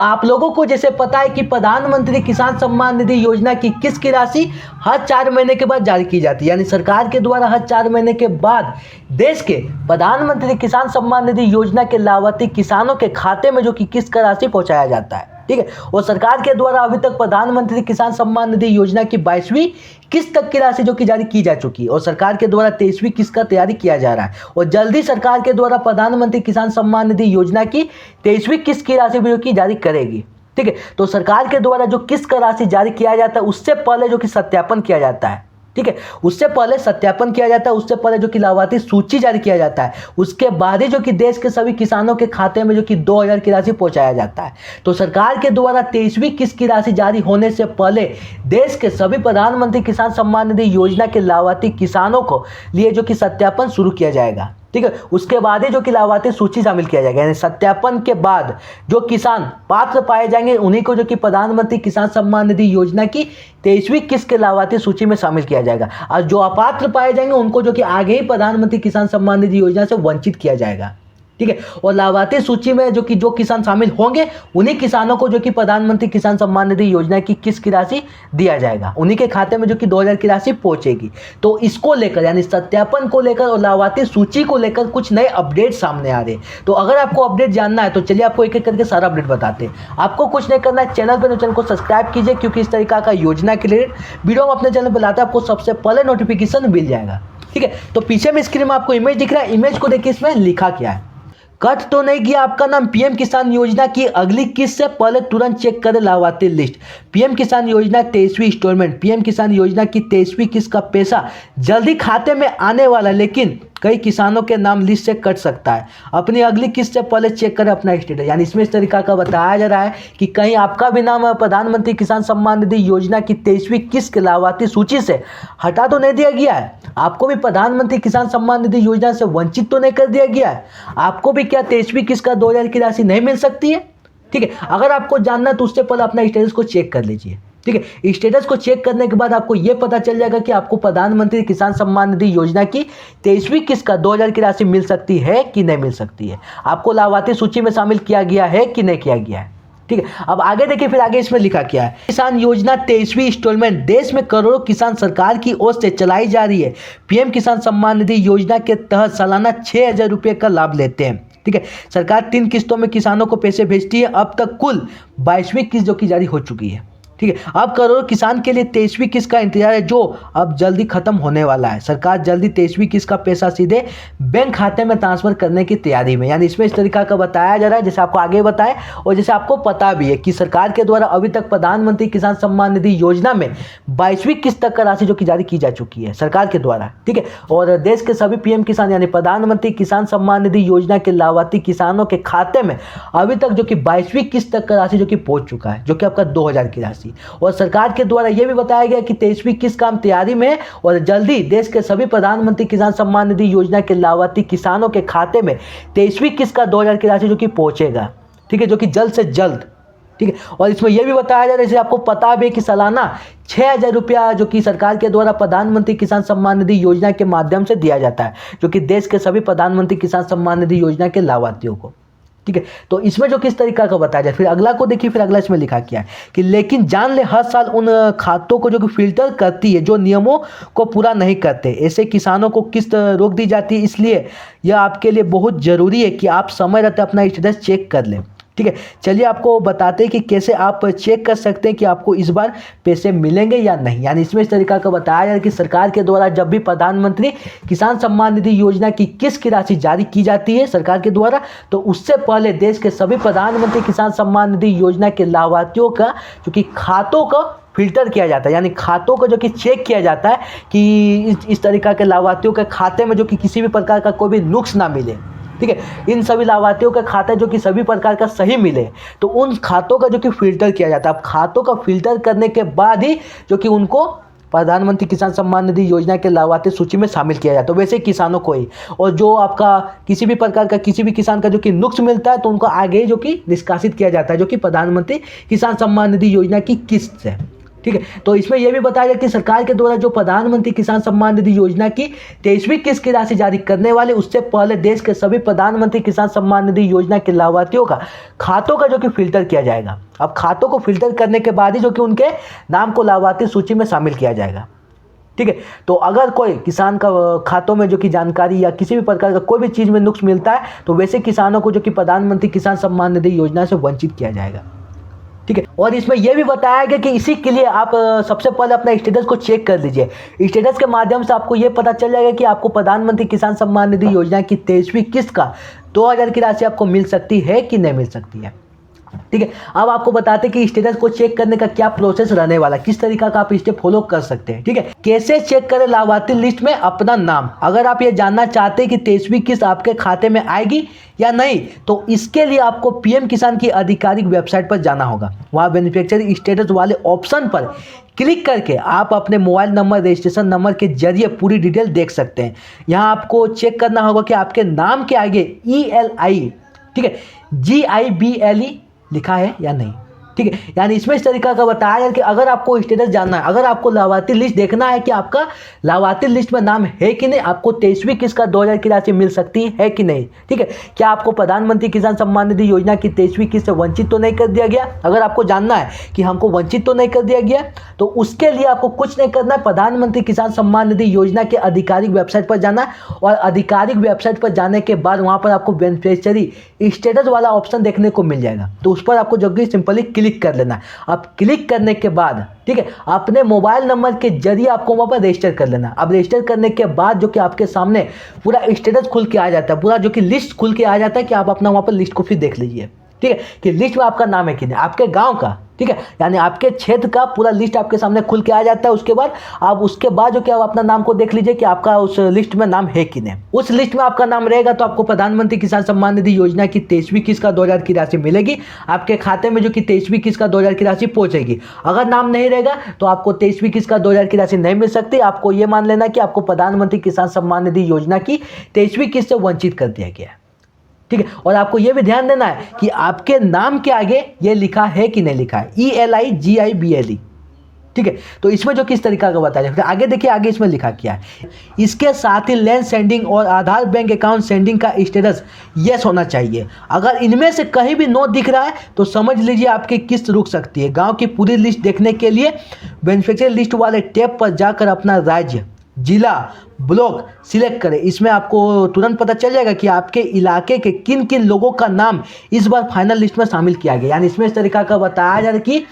आप लोगों को जैसे पता है कि प्रधानमंत्री किसान सम्मान निधि योजना की किस्त की राशि हर 4 महीने के बाद जारी की जाती है। यानी सरकार के द्वारा हर 4 महीने के बाद देश के प्रधानमंत्री किसान सम्मान निधि योजना के लाभार्थी किसानों के खाते में जो कि किस्त का राशि पहुंचाया जाता है। ठीक है, और सरकार के द्वारा अभी तक प्रधानमंत्री किसान सम्मान निधि योजना की 22वीं किस्त तक की राशि जो कि जारी की जा चुकी है और सरकार के द्वारा 23वीं किस्त का तैयारी किया जा रहा है और जल्दी सरकार के द्वारा प्रधानमंत्री किसान सम्मान निधि योजना की 23वीं किस्त की राशि भी जो कि जारी करेगी। ठीक है, तो सरकार के द्वारा जो किस्त का राशि जारी किया जाता है उससे पहले जो कि सत्यापन किया जाता है। ठीक है, उससे पहले सत्यापन किया जाता है, उससे पहले जो कि लाभार्थी सूची जारी किया जाता है, उसके बाद ही जो कि देश के सभी किसानों के खाते में जो कि 2000 की राशि पहुंचाया जाता है। तो सरकार के द्वारा 23वीं किस्त की राशि जारी होने से पहले देश के सभी प्रधानमंत्री किसान सम्मान निधि योजना के लाभार्थी किसानों को लिए जो कि सत्यापन शुरू किया जाएगा। ठीक है, उसके बाद ही जो कि लाभार्थी सूची शामिल किया जाएगा। यानी सत्यापन के बाद जो किसान पात्र पाए जाएंगे उन्हीं को जो कि प्रधानमंत्री किसान सम्मान निधि योजना की 23वीं किस्त के लाभार्थी सूची में शामिल किया जाएगा और जो अपात्र पाए जाएंगे उनको जो कि आगे ही प्रधानमंत्री किसान सम्मान निधि योजना से वंचित किया जाएगा। ठीक है, और लाभार्थी सूची में जो किसान शामिल होंगे उन्हीं किसानों को जो कि प्रधानमंत्री किसान सम्मान निधि योजना की किस्त की राशि दिया जाएगा, उन्हीं के खाते में जो कि 2000 की राशि पहुंचेगी। तो इसको लेकर यानी सत्यापन को लेकर और लाभार्थी सूची को लेकर कुछ नए अपडेट सामने आ रहे हैं। तो अगर आपको अपडेट जानना है तो चलिए आपको एक एक करके सारा अपडेट बताते हैं। आपको कुछ नहीं करना है, चैनल पर चैनल को सब्सक्राइब कीजिए क्योंकि इस तरीका का योजना के लिए वीडियो हम अपने चैनल पर लाते हैं, आपको सबसे पहले नोटिफिकेशन मिल जाएगा। ठीक है, तो पीछे में स्क्रीन में आपको इमेज दिख रहा है, इमेज को देखिए इसमें लिखा क्या है। कट तो नहीं गया आपका नाम, पीएम किसान योजना की अगली किस्त से पहले तुरंत चेक करें लाभार्थी लिस्ट। पीएम किसान योजना 23वीं इंस्टॉलमेंट, पीएम किसान योजना की 23वीं किस्त का पैसा जल्दी खाते में आने वाला, लेकिन कई किसानों के नाम लिस्ट से कट सकता है। अपनी अगली किस्त से पहले चेक करें अपना स्टेटस। यानी इसमें इस तरीका का बताया जा रहा है कि कहीं आपका भी नाम प्रधानमंत्री किसान सम्मान निधि योजना की 23वीं किस्त के लाभार्थी सूची से हटा तो नहीं दिया गया है, आपको भी प्रधानमंत्री किसान सम्मान निधि योजना से वंचित तो नहीं कर दिया गया है, आपको भी क्या 23वीं किस्त का 2000 की राशि नहीं मिल सकती है। ठीक है, अगर आपको जानना है तो उससे पहले अपना स्टेटस को चेक कर लीजिए। ठीक है, स्टेटस को चेक करने के बाद आपको यह पता चल जाएगा कि आपको प्रधानमंत्री किसान सम्मान निधि योजना की 23वीं किस्त का 2000 की राशि मिल सकती है कि नहीं मिल सकती है, आपको लाभार्थी सूची में शामिल किया गया है कि नहीं किया गया है। ठीक है, अब आगे देखिए, फिर आगे इसमें लिखा क्या है। किसान योजना 23वीं इंस्टॉलमेंट, देश में करोड़ों किसान सरकार की ओर से चलाई जा रही है। पीएम किसान सम्मान निधि योजना के तहत सालाना 6000 रुपये का लाभ लेते हैं। ठीक है, सरकार 3 किस्तों में किसानों को पैसे भेजती है। अब तक कुल 22वीं किस्त जो कि जारी हो चुकी है। ठीक है, अब करोड़ों किसान के लिए 23वीं किस्त का इंतजार है जो अब जल्दी खत्म होने वाला है। सरकार जल्दी 23वीं किस्त का पैसा सीधे बैंक खाते में ट्रांसफर करने की तैयारी में। यानी इसमें इस तरीका का बताया जा रहा है जैसे आपको आगे बताएं और जैसे आपको पता भी है कि सरकार के द्वारा अभी तक प्रधानमंत्री किसान सम्मान निधि योजना में 22वीं किस्त तक का राशि जो कि जारी की जा चुकी है सरकार के द्वारा। ठीक है, और देश के सभी पीएम किसान यानी प्रधानमंत्री किसान सम्मान निधि योजना के लाभार्थी किसानों के खाते में अभी तक जो कि 22वीं किस्त तक का राशि जो कि पहुंच चुका है, जो कि आपका 2000 की राशि। और सरकार के द्वारा यह भी बताया गया कि 23वीं किस्त काम तैयारी में है और जल्दी देश के सभी प्रधानमंत्री किसान सम्मान निधि योजना के लाभार्थी किसानों के खाते में 23वीं किस्त का 2000 की राशि जो कि पहुंचेगा। ठीक है, जो कि जल्द से जल्द। ठीक है, और इसमें यह भी बताया जा रहा है जैसे आपको पता भी है कि सालाना 6000 रुपया जो कि सरकार के द्वारा प्रधानमंत्री किसान सम्मान निधि योजना के माध्यम से दिया जाता है, जो कि देश के सभी प्रधानमंत्री किसान सम्मान निधि योजना के लाभार्थियों को। ठीक है, तो इसमें जो किस तरीका का बताया जाए। फिर अगला को देखिए, फिर अगला इसमें लिखा क्या है कि लेकिन जान ले हर साल उन खातों को जो कि फिल्टर करती है जो नियमों को पूरा नहीं करते, ऐसे किसानों को किस्त रोक दी जाती है। इसलिए यह आपके लिए बहुत ज़रूरी है कि आप समय रहते अपना स्टेटस चेक कर लें। ठीक है, चलिए आपको बताते हैं कि कैसे आप चेक कर सकते हैं कि आपको इस बार पैसे मिलेंगे या नहीं। यानी इसमें इस तरीका का बताया जा रहा है कि सरकार के द्वारा जब भी प्रधानमंत्री किसान सम्मान निधि योजना की किस्त की राशि जारी की जाती है सरकार के द्वारा, तो उससे पहले देश के सभी प्रधानमंत्री किसान सम्मान निधि योजना के लाभार्थियों का जो कि खातों का फिल्टर किया जाता है, यानी खातों को जो कि चेक किया जाता है कि इस तरीका के लाभार्थियों के खाते में जो कि किसी भी प्रकार का कोई भी नुक्स ना मिले। ठीक है, इन सभी लाभार्थियों का खाता जो कि सभी प्रकार का सही मिले, तो उन खातों का जो कि फिल्टर किया जाता है। अब खातों का फिल्टर करने के बाद ही जो कि उनको प्रधानमंत्री किसान सम्मान निधि योजना के लाभार्थी सूची में शामिल किया जाता है, वैसे किसानों को ही। और जो आपका किसी भी प्रकार का किसी भी किसान का जो कि नुक्स मिलता है तो उनको आगे जो कि निष्कासित किया जाता है, जो कि प्रधानमंत्री किसान सम्मान निधि योजना की किस्त से। ठीक है। तो इसमें यह भी बताया गया कि सरकार के द्वारा जो प्रधानमंत्री किसान सम्मान निधि योजना की 23वीं किस्त की राशि जारी करने वाले, उससे पहले देश के सभी प्रधानमंत्री किसान सम्मान निधि योजना के लाभार्थियों का खातों का जो कि फिल्टर किया जाएगा। अब खातों को फिल्टर करने के बाद ही जो कि उनके नाम को लाभार्थी सूची में शामिल किया जाएगा। ठीक है। तो अगर कोई किसान का खातों में जो कि जानकारी या किसी भी प्रकार का कोई भी चीज़ में नुक्स मिलता है तो वैसे किसानों को जो कि प्रधानमंत्री किसान सम्मान निधि योजना से वंचित किया जाएगा। ठीक है। और इसमें यह भी बताया गया कि इसी के लिए आप सबसे पहले अपना स्टेटस को चेक कर लीजिए। स्टेटस के माध्यम से आपको यह पता चल जाएगा कि आपको प्रधानमंत्री किसान सम्मान निधि योजना की 23वीं किस्त का 2000 की राशि आपको मिल सकती है कि नहीं मिल सकती है। ठीक है। अब आपको बताते हैं कि स्टेटस को चेक करने का क्या प्रोसेस रहने वाला, किस तरीका का आप स्टेप फॉलो कर सकते हैं। ठीक है। कैसे चेक करें लाभार्थी लिस्ट में अपना नाम। अगर आप ये जानना चाहते हैं कि 23वीं किस्त आपके खाते में आएगी या नहीं, तो इसके लिए आपको पीएम किसान की आधिकारिक वेबसाइट पर जाना होगा। वहाँ बेनिफिशियरी स्टेटस वाले ऑप्शन पर क्लिक करके आप अपने मोबाइल नंबर, रजिस्ट्रेशन नंबर के जरिए पूरी डिटेल देख सकते हैं। यहाँ आपको चेक करना होगा कि आपके नाम के आगे ELI, ठीक है, GIBLE लिखा है या नहीं। ठीक है। यानी इसमें इस तरीका का बताया है कि अगर आपको स्टेटस जानना है, अगर आपको लाभार्थी लिस्ट देखना है कि आपका लाभार्थी लिस्ट में नाम है कि नहीं, आपको 23वीं किस्त का 2000 की राशि मिल सकती है कि नहीं। ठीक है। क्या आपको प्रधानमंत्री किसान सम्मान निधि योजना की 23वीं किस्त से वंचित तो नहीं कर दिया गया। अगर आपको जानना है कि हमको वंचित तो नहीं कर दिया गया, तो उसके लिए आपको कुछ नहीं करना है, प्रधानमंत्री किसान सम्मान निधि योजना के आधिकारिक वेबसाइट पर जाना है और आधिकारिक वेबसाइट पर जाने के बाद वहाँ पर आपको बेनिफिशियरी स्टेटस वाला ऑप्शन देखने को मिल जाएगा। तो उस पर आपको जल्दी सिंपली क्लिक कर लेना है। अब क्लिक करने के बाद, ठीक है, अपने मोबाइल नंबर के जरिए आपको वहां पर रजिस्टर कर लेना। अब रजिस्टर करने के बाद जो कि आपके सामने पूरा स्टेटस खुल के आ जाता है, पूरा जो कि लिस्ट खुल के आ जाता है कि आप अपना वहां पर लिस्ट को फिर देख लीजिए। ठीक है, कि लिस्ट में आपका नाम है कि नहीं, आपके गांव का, ठीक है, यानी आपके क्षेत्र का पूरा लिस्ट आपके सामने खुल के आ जाता है। उसके बाद जो कि आप अपना नाम को देख लीजिए कि आपका उस लिस्ट में नाम है कि नहीं। उस लिस्ट में आपका नाम रहेगा तो आपको प्रधानमंत्री किसान सम्मान निधि योजना की 23वीं किस्त का 2000 की राशि मिलेगी आपके खाते में, जो कि 23वीं किस्त का 2000 की राशि पहुंचेगी। अगर नाम नहीं रहेगा तो आपको 23वीं किस्त का 2000 की राशि नहीं मिल सकती। आपको ये मान लेना कि आपको प्रधानमंत्री किसान सम्मान निधि योजना की 23वीं किस्त से वंचित कर दिया गया। ठीक है। और आपको यह भी ध्यान देना है कि आपके नाम के आगे ये लिखा है कि नहीं लिखा है, ELI GIBLE। ठीक है। तो इसमें जो किस तरीका का बताया जाए, आगे देखिए, आगे इसमें लिखा क्या है। इसके साथ ही लैंड सेंडिंग और आधार बैंक अकाउंट सेंडिंग का स्टेटस यस होना चाहिए। अगर इनमें से कहीं भी नो दिख रहा है तो समझ लीजिए आपकी किस्त रुक सकती है। गांव की पूरी लिस्ट देखने के लिए बेनिफिशियरी लिस्ट वाले टैब पर जाकर अपना राज्य, जिला, ब्लॉक सिलेक्ट करें। इसमें आपको तुरंत पता चल जाएगा कि आपके इलाके के किन किन लोगों का नाम इस बार फाइनल लिस्ट में शामिल किया गया। यानी इसमें इस तरीका का बताया जा रहा है कि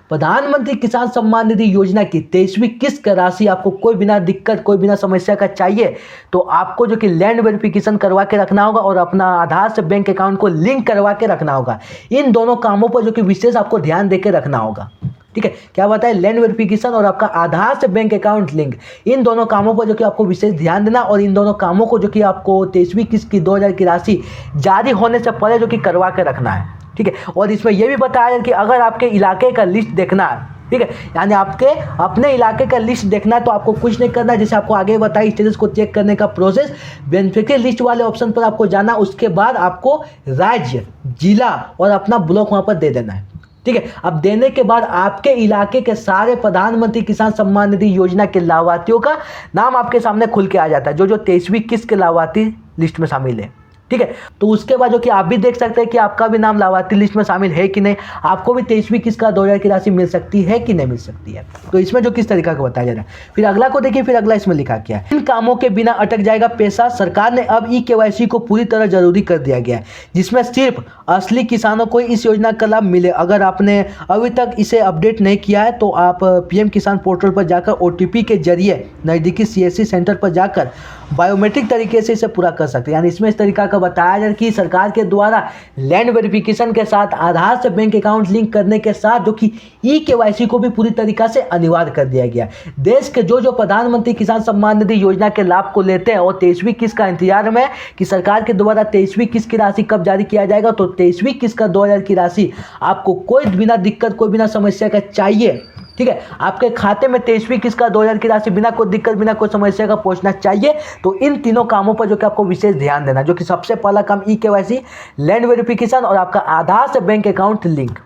प्रधानमंत्री किसान सम्मान निधि योजना की 23वीं किस्त का राशि आपको कोई बिना दिक्कत, कोई बिना समस्या का चाहिए तो आपको जो कि लैंड वेरिफिकेशन करवा के रखना होगा और अपना आधार से बैंक अकाउंट को लिंक करवा के रखना होगा। इन दोनों कामों पर जो कि विशेष आपको ध्यान देकर रखना होगा। ठीक है। क्या बताए, लैंड वेरिफिकेशन और आपका आधार से बैंक अकाउंट लिंक, इन दोनों कामों पर जो कि आपको विशेष ध्यान देना और इन दोनों कामों को जो कि आपको 23वीं किस्त की 2000 की राशि जारी होने से पहले जो कि करवा के रखना है। ठीक है। और इसमें यह भी बताया कि अगर आपके इलाके का लिस्ट देखना है, ठीक है, यानी आपके अपने इलाके का लिस्ट देखना है तो आपको कुछ नहीं करना है। जैसे आपको आगे बताया स्टेटस को चेक करने का प्रोसेस, बेनिफिशियरी लिस्ट वाले ऑप्शन पर आपको जाना, उसके बाद आपको राज्य, जिला और अपना ब्लॉक वहां पर दे देना है। ठीक है। अब देने के बाद आपके इलाके के सारे प्रधानमंत्री किसान सम्मान निधि योजना के लाभार्थियों का नाम आपके सामने खुल के आ जाता है, जो 23वीं किस्त के लाभार्थी लिस्ट में शामिल है। ठीक है। तो उसके बाद जो कि आप भी देख सकते हैं कि आपका भी नाम लाभार्थी लिस्ट में शामिल है कि नहीं, आपको भी 23वीं किस्त का 2000 की राशि मिल सकती है कि नहीं मिल सकती है। तो इसमें जो किस तरीका का बताया जा रहा है। फिर अगला को देखिए, फिर अगला इसमें लिखा क्या है, इन कामों के बिना अटक जाएगा पैसा। सरकार ने अब eKYC को पूरी तरह जरूरी कर दिया गया है, जिसमें सिर्फ असली किसानों को इस योजना का लाभ मिले। अगर आपने अभी तक इसे अपडेट नहीं किया है तो आप PM किसान पोर्टल पर जाकर OTP के जरिए नज़दीकी CSC सेंटर पर जाकर बायोमेट्रिक तरीके से इसे पूरा कर सकते हैं। यानी इसमें इस तरीका का बताया जा रहा है कि सरकार के द्वारा लैंड वेरिफिकेशन के साथ आधार से बैंक अकाउंट लिंक करने के साथ जो कि eKYC को भी पूरी तरीका से अनिवार्य कर दिया गया। देश के जो प्रधानमंत्री किसान सम्मान निधि योजना के लाभ को लेते हैं और 23वीं किस्त का इंतजार में कि सरकार के द्वारा 23वीं किस्त की राशि कब जारी किया जाएगा, तो 23वीं किस्त का 2000 की राशि आपको कोई बिना दिक्कत, कोई बिना समस्या का चाहिए। ठीक है। आपके खाते में 23वीं किस्त का 2000 की राशि बिना कोई दिक्कत, बिना कोई समस्या का पहुंचना चाहिए। तो इन तीनों कामों पर जो कि आपको विशेष ध्यान देना, जो कि सबसे पहला काम eKYC, लैंड वेरिफिकेशन और आपका आधार से बैंक अकाउंट लिंक।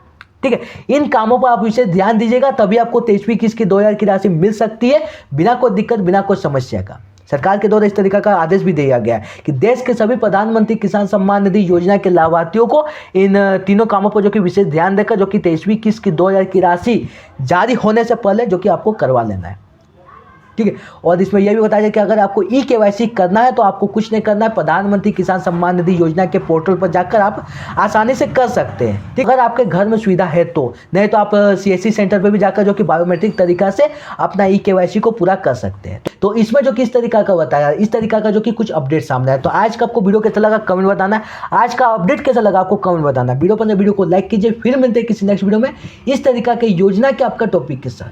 ठीक है, इन कामों पर आप विशेष ध्यान दीजिएगा, तभी आपको 23वीं किस्त की 2000 की राशि मिल सकती है बिना कोई दिक्कत, बिना कोई समस्या का। सरकार के द्वारा इस तरीका का आदेश भी दिया गया है कि देश के सभी प्रधानमंत्री किसान सम्मान निधि योजना के लाभार्थियों को इन तीनों कामों पर जो कि विशेष ध्यान देकर जो कि 23वीं किस्त की 2000 की राशि जारी होने से पहले जो कि आपको करवा लेना है। ठीक है, और इसमें यह भी बताया जाए कि अगर आपको ई-केवाईसी करना है तो आपको कुछ नहीं करना है, प्रधानमंत्री किसान सम्मान निधि योजना के पोर्टल पर जाकर आप आसानी से कर सकते हैं। ठीक, अगर आपके घर में सुविधा है तो, नहीं तो आप सीएससी सेंटर पर भी जाकर जो कि बायोमेट्रिक तरीका से अपना ई-केवाईसी को पूरा कर सकते हैं। तो इसमें जो किस तरीका का बताया, इस तरीका का जो कि कुछ अपडेट सामने आया। तो आज का आपको वीडियो कैसा लगा कमेंट बताना है, आज का अपडेट कैसा लगा आपको कमेंट बताना है। वीडियो को लाइक कीजिए, फिर मिलते हैं किसी नेक्स्ट वीडियो में इस तरीका के योजना के आपका टॉपिक के साथ।